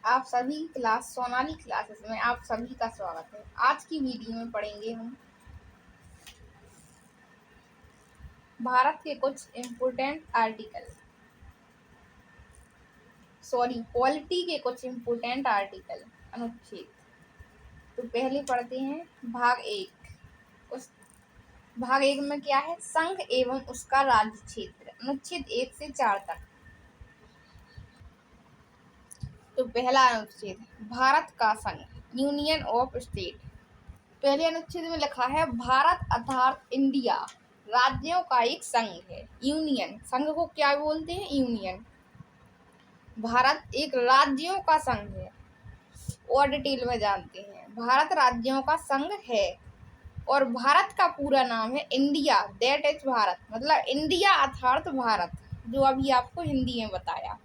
आप सभी class Sonali classes में आप सभी का स्वागत है। आज की वीडियो में पढ़ेंगे हम भारत के कुछ इम्पोर्टेंट पॉलिटी के कुछ इम्पोर्टेंट आर्टिकल अनुच्छेद। तो पहले पढ़ते हैं भाग एक। उस भाग एक में क्या है? संघ एवं उसका राज्य क्षेत्र, अनुच्छेद 1 से 4 तक। तो पहला अनुच्छेद, भारत का संघ, यूनियन ऑफ स्टेट। पहले अनुच्छेद में लिखा है भारत अर्थात इंडिया राज्यों का एक संघ है। यूनियन, संघ को क्या बोलते हैं? यूनियन। भारत एक राज्यों का संघ है। और डिटेल में जानते हैं, भारत राज्यों का संघ है और भारत का पूरा नाम है इंडिया, दैट इज भारत। मतलब इंडिया अर्थात भारत, जो अभी आपको हिंदी में बताया।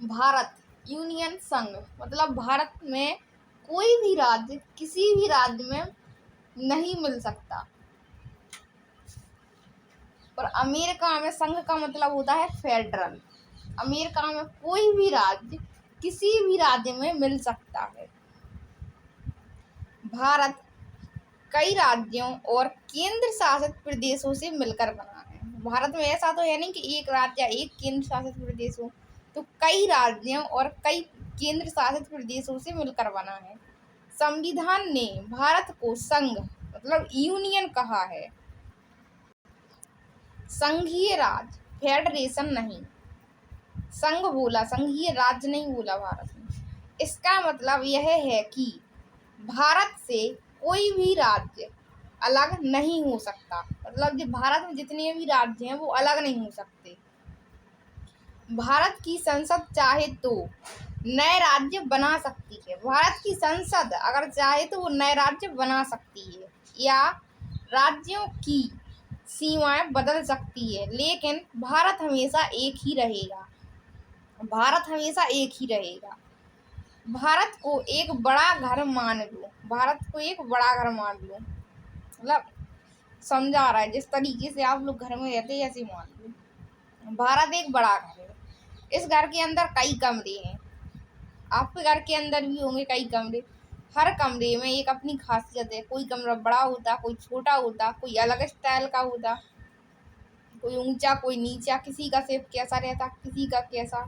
भारत यूनियन, संघ मतलब भारत में कोई भी राज्य किसी भी राज्य में नहीं मिल सकता। और अमेरिका में संघ का मतलब होता है फेडरल। अमेरिका में कोई भी राज्य किसी भी राज्य में मिल सकता है। भारत कई राज्यों और केंद्र शासित प्रदेशों से मिलकर बना है। भारत में ऐसा तो है नहीं कि एक राज्य या एक केंद्र शासित प्रदेश हो, तो कई राज्यों और कई केंद्र शासित प्रदेशों से मिलकर बना है। संविधान ने भारत को संघ मतलब यूनियन कहा है, संघीय राज्य, फेडरेशन नहीं। संघ बोला, संघीय राज्य नहीं बोला भारत ने। इसका मतलब यह है कि भारत से कोई भी राज्य अलग नहीं हो सकता। मतलब जो भारत में जितने भी राज्य हैं वो अलग नहीं हो सकते। भारत की संसद चाहे तो नए राज्य बना सकती है। भारत की संसद अगर चाहे तो वो नए राज्य बना सकती है या राज्यों की सीमाएं बदल सकती है, लेकिन भारत हमेशा एक ही रहेगा। भारत हमेशा एक ही रहेगा। भारत को एक बड़ा घर मान लो, भारत को एक बड़ा घर मान लो, मतलब समझा रहा है जिस तरीके से आप लोग घर में रहते हैं ऐसे मान लो। भारत एक बड़ा घर है। इस घर के अंदर कई कमरे हैं। आपके घर के अंदर भी होंगे कई कमरे। हर कमरे में एक अपनी खासियत है। कोई कमरा बड़ा होता, कोई छोटा होता, कोई अलग स्टाइल का होता, कोई ऊंचा कोई नीचा, किसी का शेप कैसा रहता, किसी का कैसा।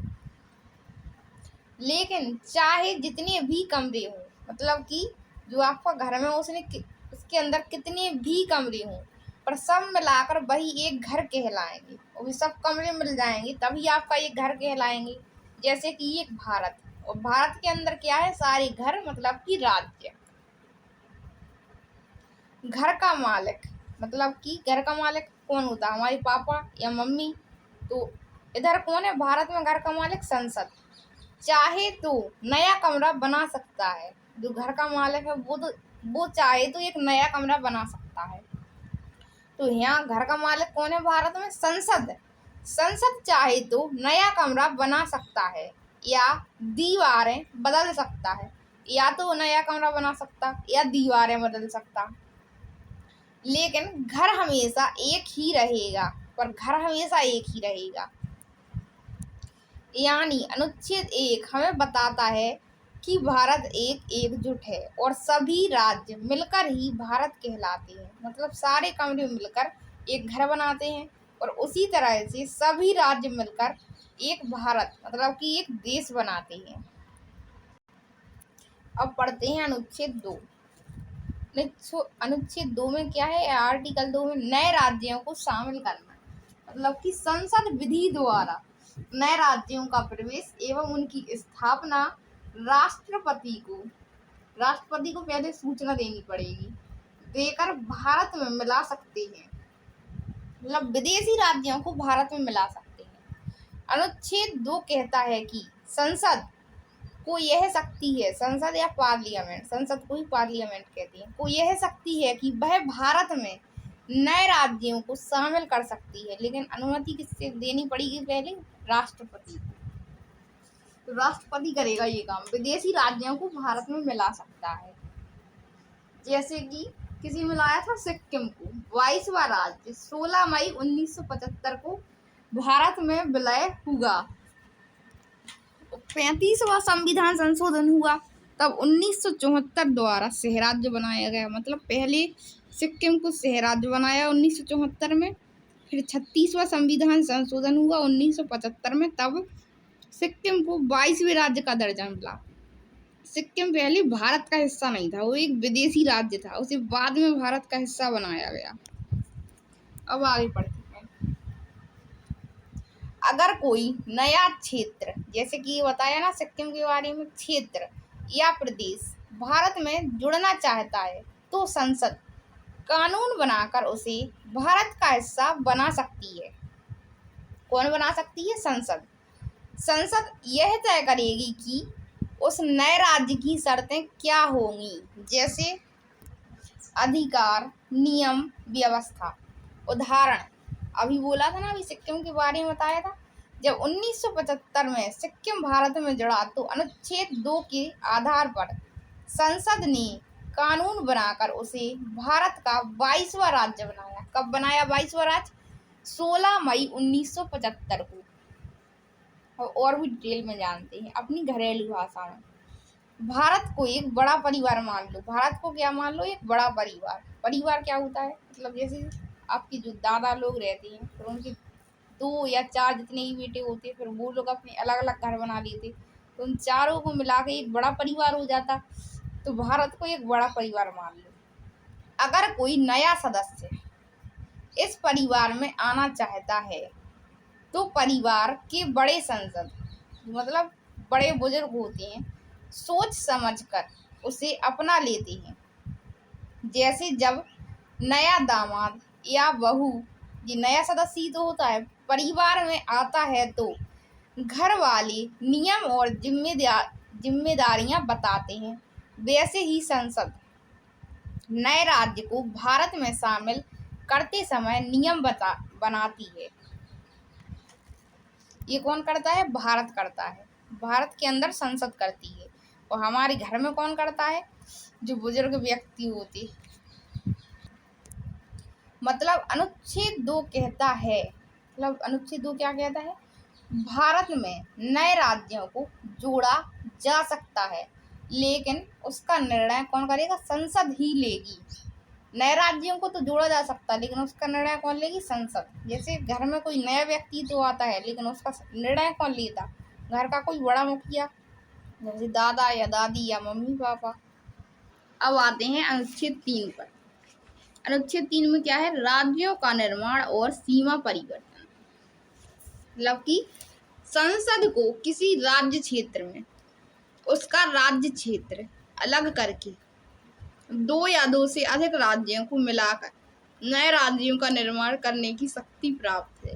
लेकिन चाहे जितने भी कमरे हों, मतलब कि जो आपका घर में उसके अंदर कितने भी कमरे हों, पर सब मिलाकर वही एक घर कहलाएंगे। और सब कमरे मिल जाएंगे तभी आपका एक घर कहलाएंगे। जैसे कि एक भारत, और भारत के अंदर क्या है? सारे घर मतलब कि राज्य। घर का मालिक, मतलब कि घर का मालिक कौन होता है? हमारे पापा या मम्मी। तो इधर कौन है भारत में घर का मालिक? संसद। चाहे तो नया कमरा बना सकता है। जो घर का मालिक है वो चाहे तो एक नया कमरा बना सकता है। तो यहाँ घर का मालिक कौन है भारत में? संसद। संसद चाहे तो नया कमरा बना सकता है या दीवारें बदल सकता है। या तो नया कमरा बना सकता या दीवारें बदल सकता, लेकिन घर हमेशा एक ही रहेगा। पर घर हमेशा एक ही रहेगा। यानी अनुच्छेद 1 हमें बताता है कि भारत एक एकजुट है और सभी राज्य मिलकर ही भारत कहलाते हैं। मतलब सारे कमरे मिलकर एक घर बनाते हैं और उसी तरह से सभी राज्य मिलकर एक भारत मतलब कि एक देश बनाते हैं। अब पढ़ते हैं अनुच्छेद 2। अनुच्छेद 2 में क्या है? आर्टिकल 2 में नए राज्यों को शामिल करना, मतलब कि संसद विधि द्वारा नए राज्यों का प्रवेश एवं उनकी स्थापना राष्ट्रपति को पहले सूचना देनी पड़ेगी, देकर भारत में मिला सकते हैं। मतलब विदेशी राज्यों को भारत में मिला सकते हैं। अनुच्छेद 2 कहता है कि संसद को यह शक्ति है, संसद या पार्लियामेंट, संसद को ही पार्लियामेंट कहती है, को यह शक्ति है कि वह भारत में नए राज्यों को शामिल कर सकती है, लेकिन अनुमति किससे देनी पड़ेगी? पहले राष्ट्रपति को। तो राष्ट्रपति करेगा ये काम, विदेशी राज्यों को भारत में मिला सकता है। जैसे कि किसी में लाया था सिक्किम को, 22वां राज्य 16 मई 1975 को भारत में विलय हुआ। 35वां संविधान संशोधन हुआ, तब 1974 द्वारा सहराज्य बनाया गया। मतलब पहले सिक्किम को सहराज्य बनाया 1974 में, फिर 36वां संविधान संशोधन हुआ 1975 में, तब सिक्किम को 22वें राज्य का दर्जा मिला। सिक्किम पहले भारत का हिस्सा नहीं था, वो एक विदेशी राज्य था, उसे बाद में भारत का हिस्सा बनाया गया। अब आगे पढ़ते हैं। अगर कोई नया क्षेत्र, जैसे कि बताया ना सिक्किम के बारे में, क्षेत्र या प्रदेश भारत में जुड़ना चाहता है तो संसद कानून बनाकर उसे भारत का हिस्सा बना सकती है। कौन बना सकती है? संसद। संसद यह तय करेगी कि उस नए राज्य की शर्तें क्या होंगी, जैसे अधिकार, नियम, व्यवस्था। उदाहरण अभी बोला था ना, अभी सिक्किम के बारे में बताया था। जब 1975 में सिक्किम भारत में जुड़ा तो अनुच्छेद 2 के आधार पर संसद ने कानून बनाकर उसे भारत का 22वां राज्य बनाया। कब बनाया 22वां राज्य? 16 मई 1975 को। और भी डिटेल में जानते हैं अपनी घरेलू भाषा में। भारत को एक बड़ा परिवार मान लो। भारत को क्या मान लो? एक बड़ा परिवार। परिवार क्या होता है? मतलब जैसे आपके जो दादा लोग रहते हैं, फिर उनके 2 या 4 जितने ही बेटे होते, फिर वो लोग अपने अलग अलग घर बना लेते, तो उन चारों को मिला के एक बड़ा परिवार हो जाता। तो भारत को एक बड़ा परिवार मान लो। अगर कोई नया सदस्य इस परिवार में आना चाहता है तो परिवार के बड़े संसद, मतलब बड़े बुजुर्ग होते हैं, सोच समझकर उसे अपना लेते हैं। जैसे जब नया दामाद या बहू, ये नया सदस्य ही तो होता है, परिवार में आता है तो घर वाले नियम और जिम्मेदारियां बताते हैं, वैसे ही संसद नए राज्य को भारत में शामिल करते समय नियम बनाती है। ये कौन करता है? भारत करता है। भारत के अंदर संसद करती है। और हमारे घर में कौन करता है? जो बुजुर्ग व्यक्ति होते। मतलब अनुच्छेद 2 कहता है, मतलब अनुच्छेद 2 क्या कहता है? भारत में नए राज्यों को जोड़ा जा सकता है, लेकिन उसका निर्णय कौन करेगा? संसद ही लेगी। नए राज्यों को तो जोड़ा जा सकता है, लेकिन उसका निर्णय कौन लेगी? संसद। जैसे घर में कोई नया व्यक्ति तो आता है, लेकिन उसका निर्णय कौन लेता? घर का कोई बड़ा मुखिया, जैसे दादा या दादी या मम्मी पापा। अब आते हैं अनुच्छेद 3 पर। अनुच्छेद 3 में क्या है? राज्यों का निर्माण और सीमा परिवर्तन। मतलब कि संसद को किसी राज्य क्षेत्र में उसका राज्य क्षेत्र अलग करके 2 या 2 से अधिक राज्यों को मिलाकर नए राज्यों का निर्माण करने की शक्ति प्राप्त है।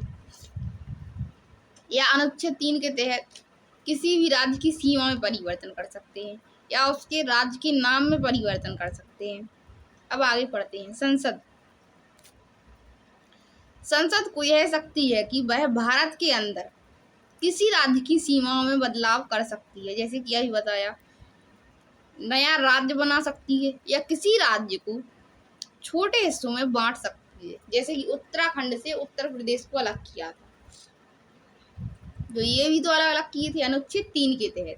या अनुच्छेद 3 के तहत किसी भी राज्य की सीमा में परिवर्तन कर सकते हैं या उसके राज्य के नाम में परिवर्तन कर सकते हैं। अब आगे पढ़ते हैं। संसद को यह शक्ति है कि वह भारत के अंदर किसी राज्य की सीमाओं में बदलाव कर सकती है, जैसे कि अभी बताया, नया राज्य बना सकती है या किसी राज्य को छोटे हिस्सों में बांट सकती है, जैसे कि उत्तराखंड से उत्तर प्रदेश को अलग किया था। जो ये भी तो अलग अलग किए थे अनुच्छेद 3 के तहत।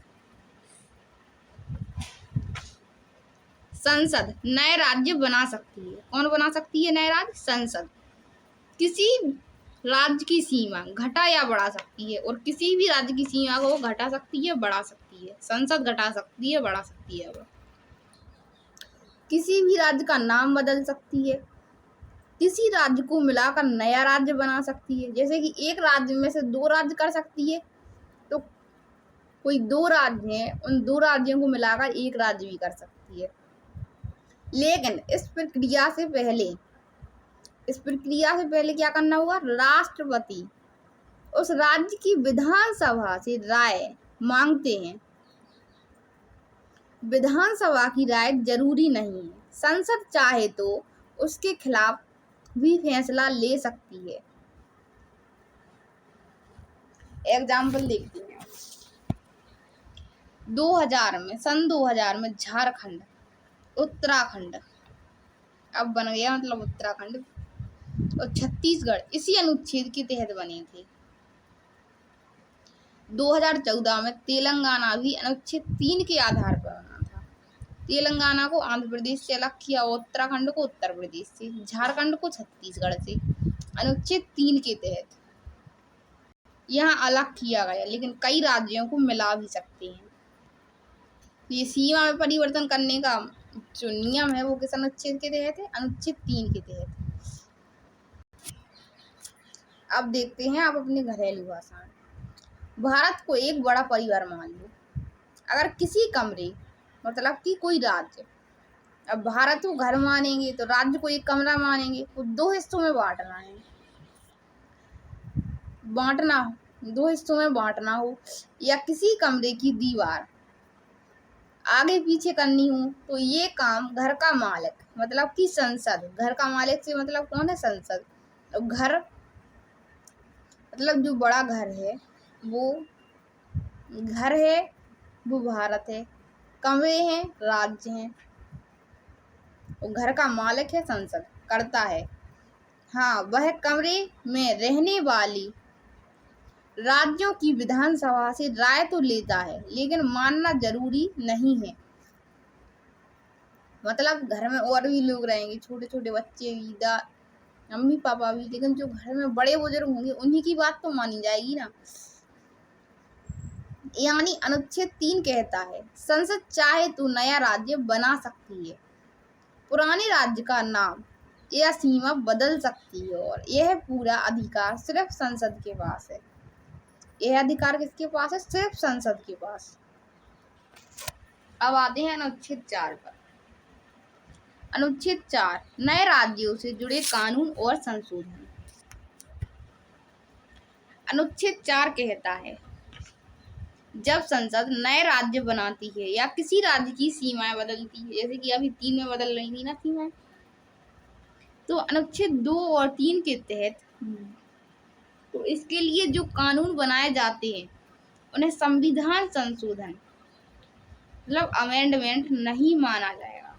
संसद नए राज्य बना सकती है। कौन बना सकती है नए राज्य? संसद। किसी राज्य की सीमा घटा या बढ़ा सकती है, और किसी भी राज्य की सीमा को घटा सकती है, बढ़ा सकती है। संसद घटा सकती है, बढ़ा सकती है। वो किसी भी राज्य का नाम बदल सकती है, किसी राज्य को मिलाकर नया राज्य बना सकती है, जैसे कि एक राज्य में से 2 राज्य कर सकती है, तो कोई 2 राज्य हैं, उन 2 राज्यों को मिलाकर एक राज्य भी कर सकती है। लेकिन इस प्रक्रिया से पहले क्या करना होगा? राष्ट्रपति उस राज्य की विधानसभा से राय मांगते हैं। विधानसभा की राय जरूरी नहीं है, संसद चाहे तो उसके खिलाफ भी फैसला ले सकती है। एग्जाम्पल देखते हैं। 2000 में झारखंड, उत्तराखंड अब बन गया, मतलब उत्तराखंड, और छत्तीसगढ़ इसी अनुच्छेद के तहत बने थे। 2014 में तेलंगाना भी अनुच्छेद 3 के आधार पर बना था। तेलंगाना को आंध्र प्रदेश से अलग किया, उत्तराखंड को उत्तर प्रदेश से, झारखंड को छत्तीसगढ़ से अनुच्छेद 3 के तहत यहाँ अलग किया गया, लेकिन कई राज्यों को मिला भी सकते हैं। ये सीमा में परिवर्तन करने का जो नियम है वो किस अनुच्छेद के तहत है? अनुच्छेद 3 के तहत। अब देखते हैं आप अपने घरेलू भाषा में। भारत को एक बड़ा परिवार मान लो। अगर किसी कमरे मतलब कि कोई राज्य, अब भारत को घर मानेंगे तो राज्य को एक कमरा मानेंगे, वो 2 हिस्सों में बांटना हो या किसी कमरे की दीवार आगे पीछे करनी हो, तो ये काम घर का मालिक मतलब कि संसद, घर का मालिक से मतलब कौन है? संसद। तो घर मतलब जो बड़ा घर है वो भारत है, कमरे हैं राज्य हैं, और घर का मालिक है संसद, करता है। हाँ, वह कमरे में रहने वाली राज्यों की विधानसभा से राय तो लेता है, लेकिन मानना जरूरी नहीं है। मतलब घर में और भी लोग रहेंगे, छोटे छोटे बच्चे भी, मम्मी पापा भी, लेकिन जो घर में बड़े बुजुर्ग होंगे उन्हीं की बात तो मानी जाएगी ना। यानी अनुच्छेद 3 कहता है संसद चाहे तो नया राज्य बना सकती है, पुराने राज्य का नाम या सीमा बदल सकती है, और यह पूरा अधिकार सिर्फ संसद के पास है। यह अधिकार किसके पास है? सिर्फ संसद के पास। अब आते हैं अनुच्छेद 4 पर। अनुच्छेद 4 नए राज्यों से जुड़े कानून और संशोधन। अनुच्छेद 4 कहता है जब संसद नए राज्य बनाती है या किसी राज्य की सीमाएं बदलती है, जैसे कि अभी 3 में बदल रही थी ना सीमाएं, तो अनुच्छेद 2 और 3 के तहत तो इसके लिए जो कानून बनाए जाते हैं उन्हें संविधान संशोधन मतलब अमेंडमेंट नहीं माना जाएगा।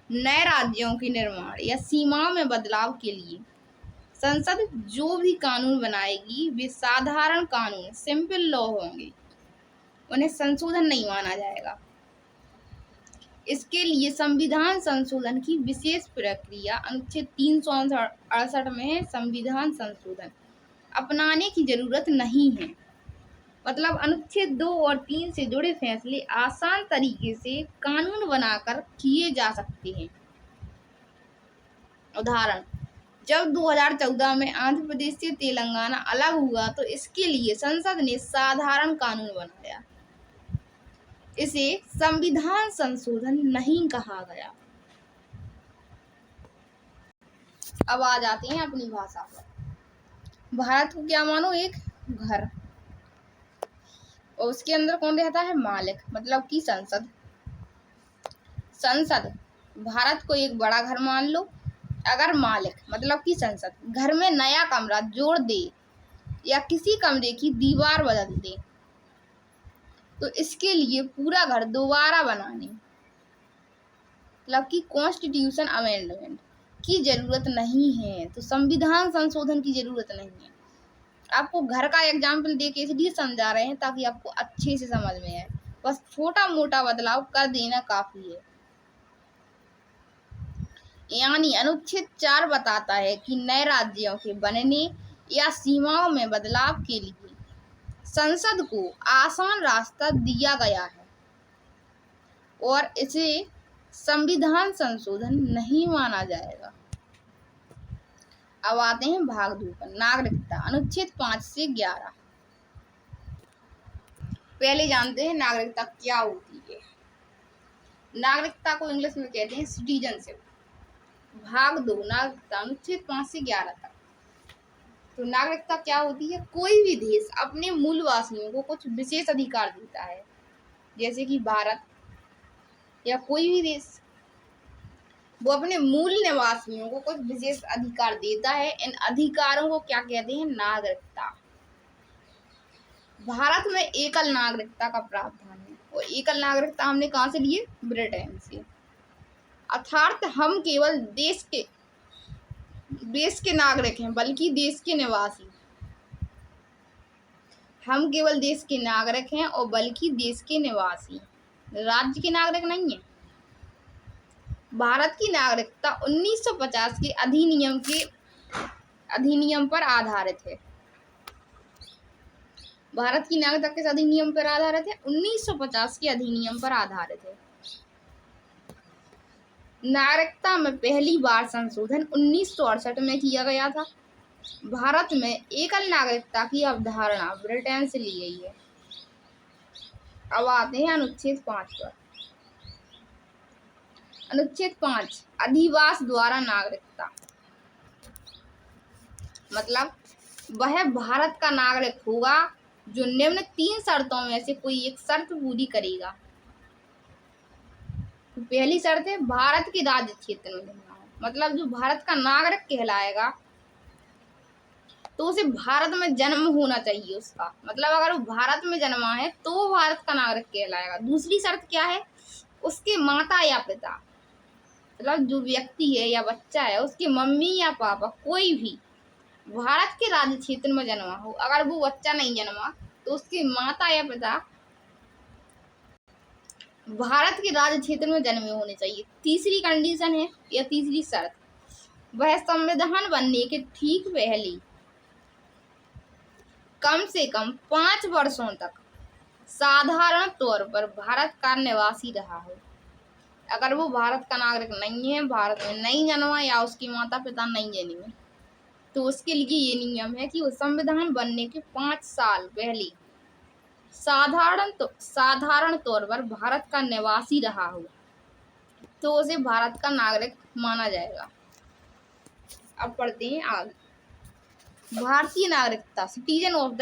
नए राज्यों के निर्माण या सीमाओं में बदलाव के लिए संसद जो भी कानून बनाएगी वे साधारण कानून, सिंपल लॉ होंगे, उन्हें संशोधन नहीं माना जाएगा। इसके लिए संविधान संशोधन की विशेष प्रक्रिया अनुच्छेद 368 में है। संविधान संशोधन अपनाने की जरूरत नहीं है। मतलब अनुच्छेद 2 और 3 से जुड़े फैसले आसान तरीके से कानून बनाकर किए जा सकते हैं। उदाहरण, जब 2014 में आंध्र प्रदेश से तेलंगाना अलग हुआ तो इसके लिए संसद ने साधारण कानून बनाया। इसे संविधान संशोधन नहीं कहा गया। अब आ जाते हैं अपनी भाषा पर। भारत को क्या मानो? एक घर, और उसके अंदर कौन रहता है? मालिक मतलब कि संसद। भारत को एक बड़ा घर मान लो। अगर मालिक मतलब कि संसद घर में नया कमरा जोड़ दे या किसी कमरे की दीवार बदल दे तो इसके लिए पूरा घर दोबारा बनाने मतलब कि कॉन्स्टिट्यूशन अमेंडमेंट की जरूरत नहीं है। तो संविधान संशोधन की जरूरत नहीं है। आपको घर का एग्जाम्पल दे के इसलिए समझा रहे हैं ताकि आपको अच्छे से समझ में आए। बस छोटा मोटा बदलाव कर देना काफी है। यानी अनुच्छेद 4 बताता है कि नए राज्यों के बनने या सीमाओं में बदलाव के लिए संसद को आसान रास्ता दिया गया है और इसे संविधान संशोधन नहीं माना जाएगा। अब आते हैं भाग 2 पर। नागरिकता अनुच्छेद 5 से 11। पहले जानते हैं नागरिकता क्या होती है। नागरिकता को इंग्लिश में कहते हैं सिटीजनशिप। भाग 2 नागरिकता अनुच्छेद 5 से 11 तक। तो नागरिकता क्या होती है? कोई भी देश अपने मूलवासियों को कुछ विशेष अधिकार देता है, जैसे कि भारत या कोई भी देश, वो अपने मूल निवासियों को कुछ विशेष अधिकार देता है। इन अधिकारों को क्या कहते हैं? नागरिकता। भारत में एकल नागरिकता का प्रावधान है, और एकल नागरिकता हमने कहाँ से लिए? ब्रिटेन से। अर्थात हम केवल देश के नागरिक हैं, बल्कि देश के निवासी। हम केवल देश के नागरिक हैं और बल्कि देश के निवासी, राज्य के नागरिक नहीं है। भारत की नागरिकता 1950 के अधिनियम पर आधारित है। भारत की नागरिकता किस अधिनियम पर आधारित है? 1950 के अधिनियम पर आधारित है। नागरिकता में पहली बार संशोधन 1968 में किया गया था। भारत में एकल नागरिकता की अवधारणा ब्रिटेन से ली गई है। अब आते हैं अनुच्छेद 5 पर। अनुच्छेद 5 अधिवास द्वारा नागरिकता, मतलब वह भारत का नागरिक होगा जो निम्न 3 शर्तों में से कोई एक शर्त पूरी करेगा। तो पहली शर्त है भारत के राज्य क्षेत्र में जन्मा हो, मतलब जो भारत का नागरिक कहलाएगा तो उसे भारत में जन्म होना चाहिए उसका, मतलब अगर वो भारत में जन्मा है तो वो भारत का नागरिक कहलाएगा। दूसरी शर्त क्या है? उसके माता या पिता, मतलब जो व्यक्ति है या बच्चा है उसके मम्मी या पापा कोई भी भारत के राज्य क्षेत्र में जन्मा हो। अगर वो बच्चा नहीं जन्मा तो उसके माता या पिता भारत के राज्य क्षेत्र में जन्मे होने चाहिए। तीसरी कंडीशन है या तीसरी शर्त, वह संविधान बनने के ठीक पहले कम से कम 5 वर्षों तक साधारण तौर पर भारत का निवासी रहा हो। अगर वो भारत का नागरिक नहीं है, भारत में नहीं जन्मा या उसके माता पिता नहीं जन्मे, तो उसके लिए ये नियम है कि वो संविधान बनने के 5 साल पहले साधारण तौर पर भारत का निवासी रहा हो तो उसे भारत का नागरिक माना जाएगा। अब पढ़ते हैं आगे। भारतीय नागरिकता, citizen of the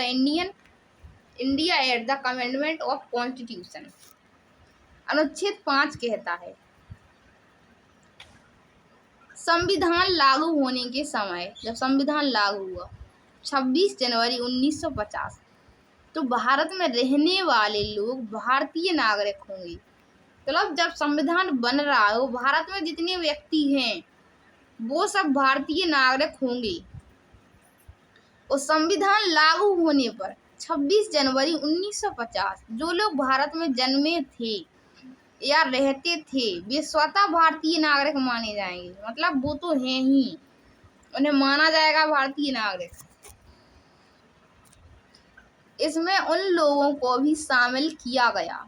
India at the amendment of constitution. अनुच्छेद 5 कहता है संविधान लागू होने के समय, जब संविधान लागू हुआ 26 जनवरी 1950, तो भारत में रहने वाले लोग भारतीय नागरिक होंगे। मतलब जब संविधान बन रहा है, वो भारत में जितने व्यक्ति हैं वो सब भारतीय नागरिक होंगे। और संविधान लागू होने पर 26 जनवरी 1950 जो लोग भारत में जन्मे थे या रहते थे वे स्वतः भारतीय नागरिक माने जाएंगे, मतलब वो तो हैं ही, उन्हें माना जाएगा भारतीय नागरिक। इसमें उन लोगों को भी शामिल किया गया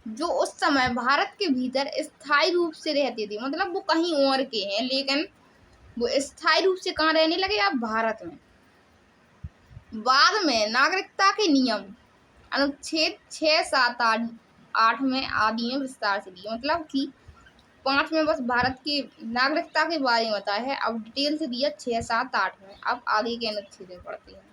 जो उस समय भारत के भीतर स्थायी रूप से रहते थे, मतलब वो कहीं और के हैं लेकिन वो स्थायी रूप से कहाँ रहने लगे? आप भारत में। बाद में नागरिकता के नियम अनुच्छेद 6, 7, 8 में आदि में विस्तार से दिए, मतलब कि 5 में बस भारत की नागरिकता के बारे में बताया है, अब डिटेल से दिया 6, 7, 8 में। अब आगे के अनुच्छेद में पढ़ते हैं।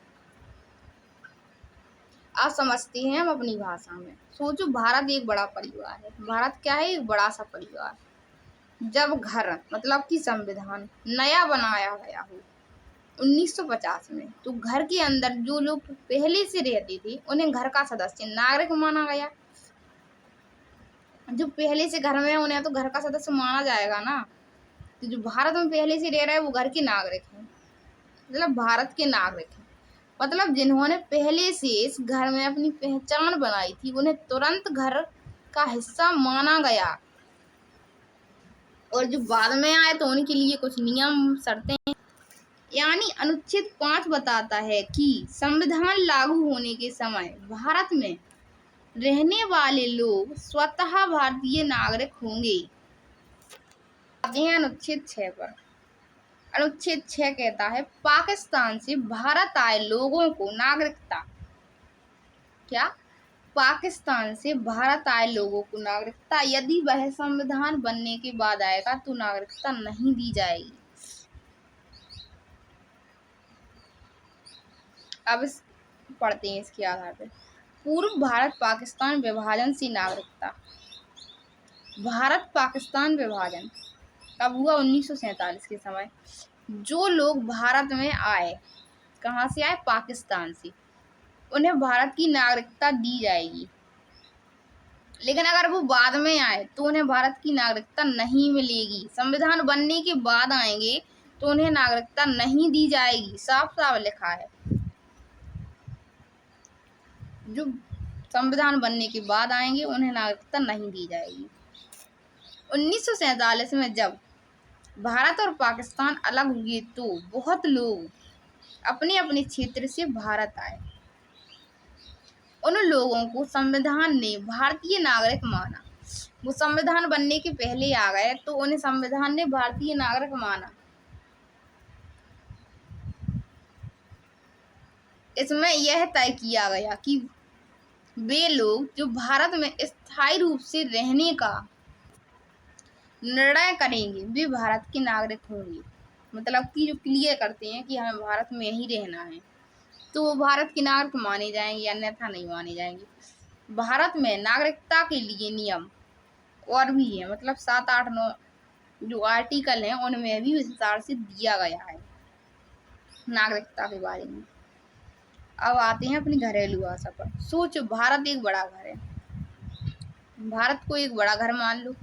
आप समझते हैं हम अपनी भाषा में। सोचो भारत एक बड़ा परिवार है। भारत क्या है? एक बड़ा सा परिवार। जब घर मतलब कि संविधान नया बनाया गया हो 1950 में, तो घर के अंदर जो लोग पहले से रहते थे उन्हें घर का सदस्य नागरिक माना गया। जो पहले से घर में है उन्हें तो घर का सदस्य माना जाएगा ना। तो जो भारत में पहले से रह रहा है वो घर के नागरिक हैं, मतलब भारत के नागरिक हैं। मतलब जिन्होंने पहले से इस घर में अपनी पहचान बनाई थी उन्हें तुरंत घर का हिस्सा माना गया। और जो बाद में आए तो उनके लिए कुछ नियम शर्तें, यानी अनुच्छेद 5 बताता है कि संविधान लागू होने के समय भारत में रहने वाले लोग स्वतः भारतीय नागरिक होंगे। आते हैं अनुच्छेद 6 पर। अनुच्छेद 6 कहता है पाकिस्तान से भारत आए लोगों को नागरिकता, क्या? पाकिस्तान से भारत आए लोगों को नागरिकता यदि वह संविधान बनने के बाद आएगा तो नागरिकता नहीं दी जाएगी। अब पढ़ते हैं इसके आधार पर। पूर्व भारत पाकिस्तान विभाजन से नागरिकता। भारत पाकिस्तान विभाजन कब हुआ? 1947 के समय। जो लोग भारत में आए, कहाँ से आए? पाकिस्तान से, उन्हें भारत की नागरिकता दी जाएगी। लेकिन अगर वो बाद में आए तो उन्हें भारत की नागरिकता नहीं मिलेगी। संविधान बनने के बाद आएंगे तो उन्हें नागरिकता नहीं दी जाएगी, साफ साफ लिखा है। जो संविधान बनने के बाद आएंगे उन्हें नागरिकता नहीं दी जाएगी। 1947 में जब भारत और पाकिस्तान अलग हुए तो बहुत लोग अपने अपने क्षेत्र से भारत आए। उन लोगों को संविधान ने भारतीय नागरिक माना। वो संविधान बनने के पहले आ गए तो उन्हें संविधान ने भारतीय नागरिक माना। इसमें यह तय किया गया कि वे लोग जो भारत में स्थायी रूप से रहने का निर्णय करेंगे वे भारत के नागरिक होंगे। मतलब कि जो क्लियर करते हैं कि हमें भारत में ही रहना है तो वो भारत के नागरिक माने जाएंगे, अन्यथा नहीं माने जाएंगे। भारत में नागरिकता के लिए नियम और भी है, मतलब 7, 8, 9 जो आर्टिकल हैं उनमें भी विस्तार से दिया गया है नागरिकता के बारे में। अब आते हैं अपनी घरेलू भाषा पर। सोचो, भारत एक बड़ा घर है। भारत को एक बड़ा घर मान लो।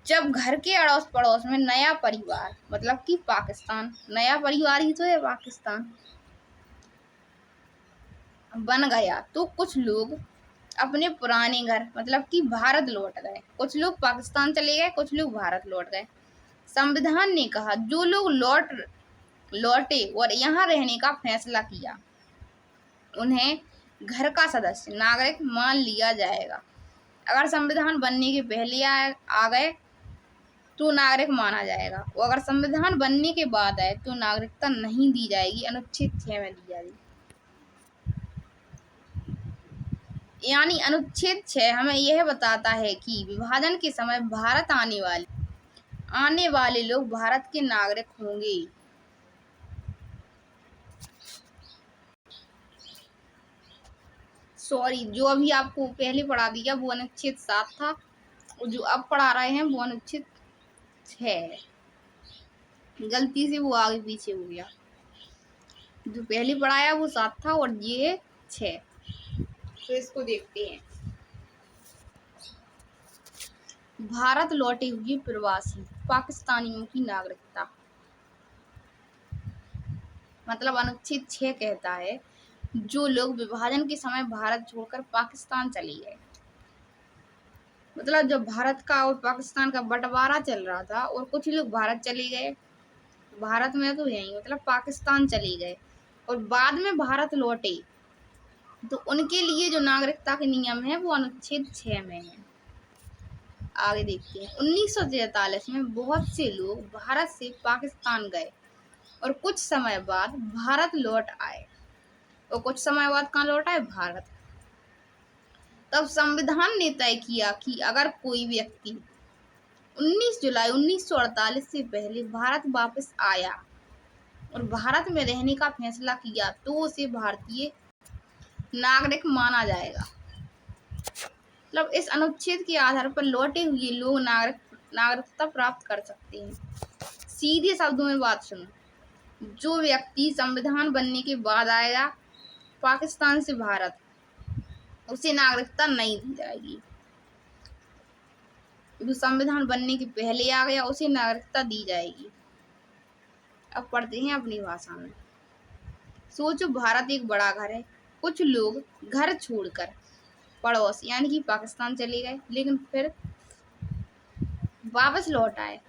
जब घर के अड़ोस पड़ोस में नया परिवार, मतलब कि पाकिस्तान, नया परिवार ही तो है पाकिस्तान, बन गया तो कुछ लोग अपने पुराने घर मतलब कि भारत लौट गए। कुछ लोग पाकिस्तान चले गए, कुछ लोग भारत लौट गए। संविधान ने कहा जो लोग लौटे और यहाँ रहने का फैसला किया उन्हें घर का सदस्य नागरिक मान लिया जाएगा। अगर संविधान बनने के पहले आ गए तो नागरिक माना जाएगा, और अगर संविधान बनने के बाद आए तो नागरिकता नहीं दी जाएगी, अनुच्छेद 6 में दी जाएगी। यानी अनुच्छेद 6 हमें यह बताता है कि विभाजन के समय भारत आने वाले लोग भारत के नागरिक होंगे। सॉरी, जो अभी आपको पहले पढ़ा दिया वो अनुच्छेद 7 था, और जो अब पढ़ा रहे हैं वो अनुच्छेद 6 है। गलती से वो आगे पीछे हो गया। जो पहले पढ़ाया वो 7 था और ये 6। तो इसको देखते हैं। भारत लौटे हुए प्रवासी पाकिस्तानियों की नागरिकता, मतलब अनुच्छेद 6 कहता है जो लोग विभाजन के समय भारत छोड़कर पाकिस्तान चले गए, मतलब जब भारत का और पाकिस्तान का बंटवारा चल रहा था और कुछ लोग भारत चले गए, भारत में तो यही मतलब पाकिस्तान चले गए और बाद में भारत लौटे, तो उनके लिए जो नागरिकता के नियम है वो अनुच्छेद 6 में है। आगे देखते हैं। 1943 में बहुत से लोग भारत से पाकिस्तान गए और कुछ समय बाद भारत लौट आए, और कुछ समय बाद कहाँ लौट आए? भारत। तब संविधान ने तय किया कि अगर कोई व्यक्ति 19 जुलाई 1948 से पहले भारत वापस आया और भारत में रहने का फैसला किया तो उसे भारतीय नागरिक माना जाएगा। मतलब इस अनुच्छेद के आधार पर लौटे हुए लोग नागरिकता प्राप्त कर सकते हैं। सीधे शब्दों में बात सुनो, जो व्यक्ति संविधान बनने के बाद आएगा पाकिस्तान से भारत, उसे नागरिकता नहीं दी जाएगी। जो संविधान बनने के पहले आ गया उसे नागरिकता दी जाएगी। अब पढ़ते हैं अपनी भाषा में। सोचो, भारत एक बड़ा घर है। कुछ लोग घर छोड़कर पड़ोस यानी कि पाकिस्तान चले गए, लेकिन फिर वापस लौट आए।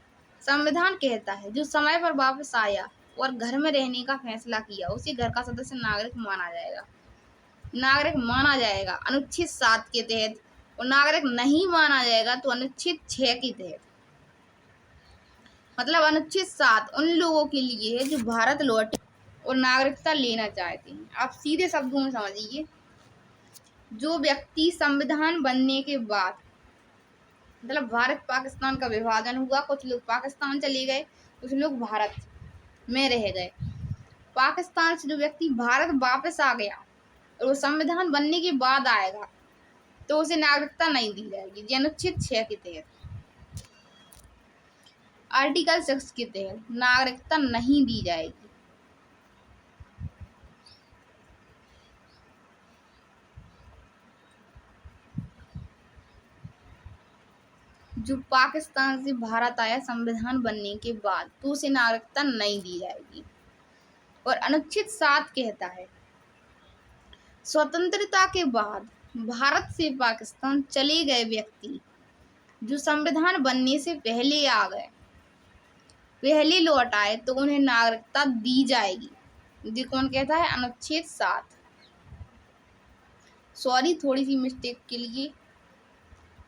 संविधान कहता है जो समय पर वापस आया और घर में रहने का फैसला किया उसे घर का सदस्य नागरिक माना जाएगा अनुच्छेद 7 के तहत, और नागरिक नहीं माना जाएगा तो अनुच्छेद 6 के तहत। मतलब अनुच्छेद 7 उन लोगों के लिए है जो भारत लौटे और नागरिकता लेना चाहते हैं। आप सीधे शब्दों में समझिए, जो व्यक्ति संविधान बनने के बाद, मतलब भारत पाकिस्तान का विभाजन हुआ, कुछ लोग पाकिस्तान चले गए, कुछ लोग भारत में रह गए। पाकिस्तान से जो व्यक्ति भारत वापस आ गया और वो संविधान बनने के बाद आएगा तो उसे नागरिकता नहीं दी जाएगी, अनुच्छेद 6 के तहत। आर्टिकल 6 के तहत नागरिकता नहीं दी जाएगी। जो पाकिस्तान से भारत आया संविधान बनने के बाद तो उसे नागरिकता नहीं दी जाएगी। और अनुच्छेद 7 कहता है स्वतंत्रता के बाद भारत से पाकिस्तान चले गए व्यक्ति जो संविधान बनने से पहले आ गए, पहले लौट आए, तो उन्हें नागरिकता दी जाएगी। ये कौन कहता है? अनुच्छेद 7। सॉरी थोड़ी सी मिस्टेक के लिए,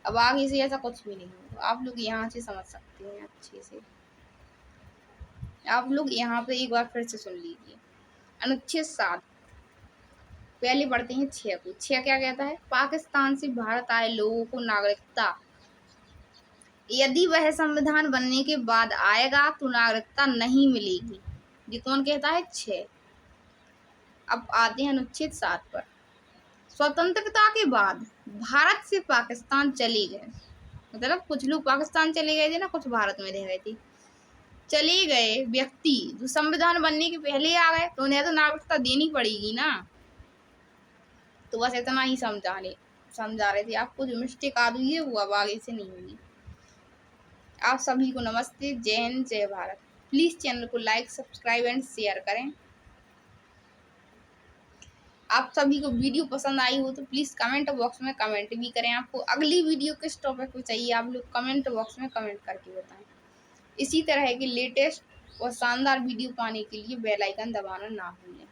अब आगे से ऐसा कुछ भी नहीं होगा। आप लोग यहाँ से समझ सकते हैं अच्छे से। आप लोग यहाँ पे एक बार फिर से सुन लीजिए। अनुच्छेद 7 पहले पढ़ते हैं 6 को। 6 क्या कहता है? पाकिस्तान से भारत आए लोगों को नागरिकता, यदि वह संविधान बनने के बाद आएगा तो नागरिकता नहीं मिलेगी। ये कौन कहता है? 6। अब आते हैं अनुच्छेद 7 पर। स्वतंत्रता के बाद भारत से पाकिस्तान चले गए, मतलब कुछ लोग पाकिस्तान चले गए थे ना, कुछ भारत में रह गए थे। चले गए व्यक्ति जो संविधान बनने के पहले आ गए, तो उन्हें तो नागरिकता देनी पड़ेगी ना। तो बस इतना ही समझा रहे थे आपको। जो मिस्टेक आ रही है वो अब आगे से नहीं होगी। आप सभी को नमस्ते, जय हिंद, जय भारत। प्लीज चैनल को लाइक, सब्सक्राइब एंड शेयर करें। आप सभी को वीडियो पसंद आई हो तो प्लीज कमेंट बॉक्स में कमेंट भी करें। आपको अगली वीडियो किस टॉपिक पे चाहिए, आप लोग कमेंट बॉक्स में कमेंट करके बताएं। इसी तरह के लेटेस्ट और शानदार वीडियो पाने के लिए बेल आइकन दबाना ना भूलें।